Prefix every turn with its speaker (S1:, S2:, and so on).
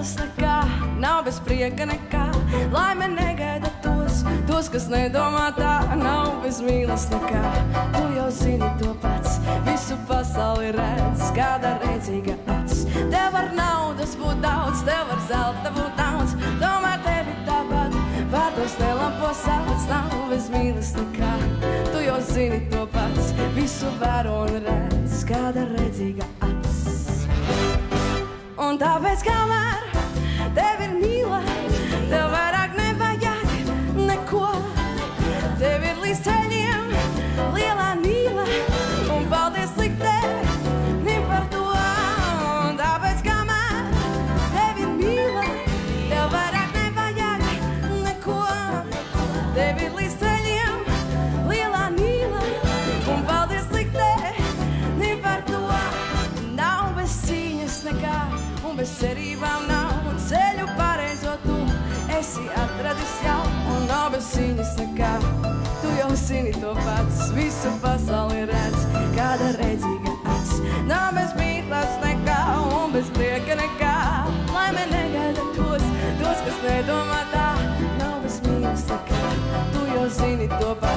S1: mīlas nekā, nav bez prieka nekā. Laime negaida tos, kas nedomā tā, nav bez mīlas nekā. Tu jau zini to pats, visu pasauli redz, kāda redzīga acs. Tev var naudas būt daudz, tev var zelta būt daudz, tomēr tevi tāpat vārdos nelampo sauc, nav bez mīlas nekā. Tu jau zini to pats, visu vēro un redz, kāda redzīga acs. Un tāpēc, kamēr tev ir mīla, tev vairāk nevajag neko. Tev ir līdz ceļiem lielā mīla, un paldies liktenim par to. Un tāpēc, kamēr tev ir mīla, tev vairāk nevajag neko. Tev ir līdz ceļiem lielā mīla, un paldies liktenim par to. Nav bez cīņas nekā, un bez cerībām nav, un ceļu pareizo tu esi atradis jau, un nav bez cīņas nekā. Tu jau zini to pats, visu pasauli redz, kāda redzīga acs. Nav bez mīklas nekā, un bez prieka nekā. Laime negaida tos, kas nedomā tā, nav bez mīlas nekā. Tu jau zini to pats.